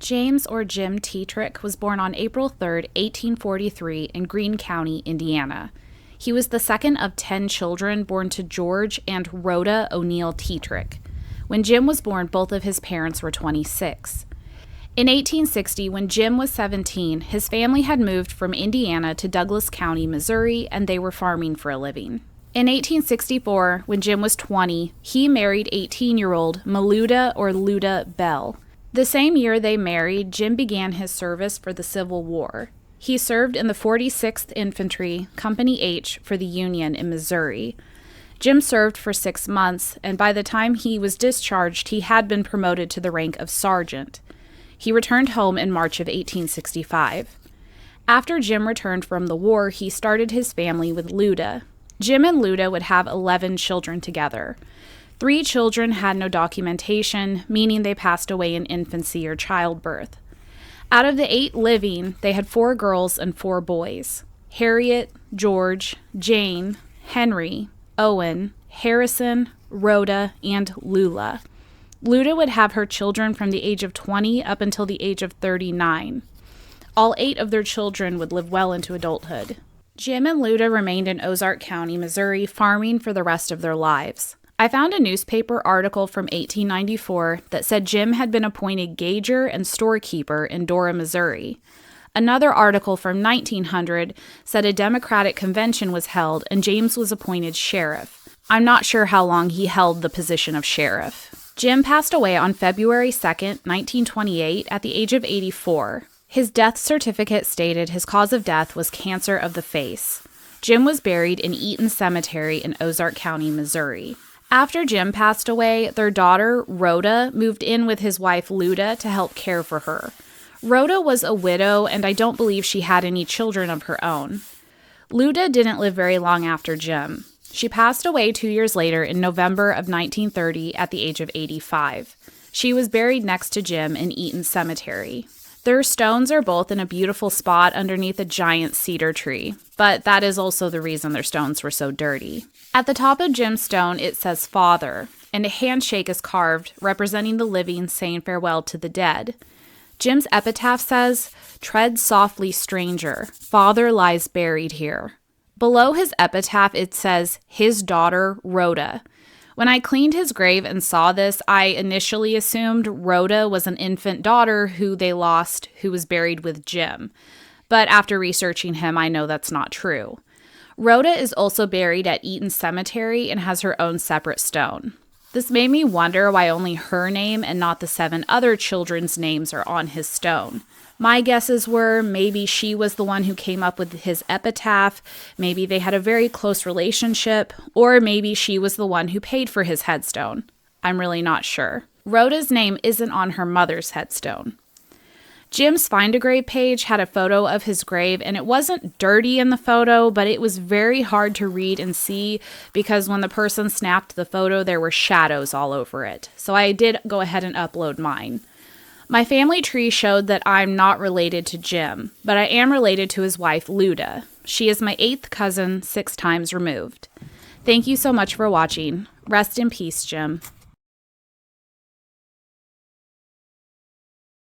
James or Jim Tetrick was born on April 3, 1843 in Greene County, Indiana. He was the second of 10 children born to George and Rhoda O'Neill Tetrick. When Jim was born, both of his parents were 26. In 1860, when Jim was 17, his family had moved from Indiana to Douglas County, Missouri, and they were farming for a living. In 1864, when Jim was 20, he married 18-year-old Maluda or Luda Bell. The same year they married, Jim began his service for the Civil War. He served in the 46th Infantry, Company H, for the Union in Missouri. Jim served for 6 months, and by the time he was discharged, he had been promoted to the rank of sergeant. He returned home in March of 1865. After Jim returned from the war, he started his family with Luda. Jim and Luda would have 11 children together. 3 children had no documentation, meaning they passed away in infancy or childbirth. Out of the 8 living, they had 4 girls and 4 boys: Harriet, George, Jane, Henry, Owen, Harrison, Rhoda, and Lula. Luda would have her children from the age of 20 up until the age of 39. All 8 of their children would live well into adulthood. Jim and Luda remained in Ozark County, Missouri, farming for the rest of their lives. I found a newspaper article from 1894 that said Jim had been appointed gauger and storekeeper in Dora, Missouri. Another article from 1900 said a Democratic convention was held and James was appointed sheriff. I'm not sure how long he held the position of sheriff. Jim passed away on February 2, 1928, at the age of 84. His death certificate stated his cause of death was cancer of the face. Jim was buried in Eaton Cemetery in Ozark County, Missouri. After Jim passed away, their daughter, Rhoda, moved in with his wife, Luda, to help care for her. Rhoda was a widow, and I don't believe she had any children of her own. Luda didn't live very long after Jim. She passed away 2 years later in November of 1930 at the age of 85. She was buried next to Jim in Eaton Cemetery. Their stones are both in a beautiful spot underneath a giant cedar tree, but that is also the reason their stones were so dirty. At the top of Jim's stone, it says Father, and a handshake is carved representing the living saying farewell to the dead. Jim's epitaph says, "Tread softly, stranger. Father lies buried here." Below his epitaph, it says, "His daughter, Rhoda." When I cleaned his grave and saw this, I initially assumed Rhoda was an infant daughter who they lost, who was buried with Jim. But after researching him, I know that's not true. Rhoda is also buried at Eaton Cemetery and has her own separate stone. This made me wonder why only her name and not the 7 other children's names are on his stone. My guesses were maybe she was the one who came up with his epitaph, maybe they had a very close relationship, or maybe she was the one who paid for his headstone. I'm really not sure. Rhoda's name isn't on her mother's headstone. Jim's Find a Grave page had a photo of his grave, and it wasn't dirty in the photo, but it was very hard to read and see because when the person snapped the photo, there were shadows all over it. So I did go ahead and upload mine. My family tree showed that I'm not related to Jim, but I am related to his wife, Luda. She is my 8th cousin, 6 times removed. Thank you so much for watching. Rest in peace, Jim.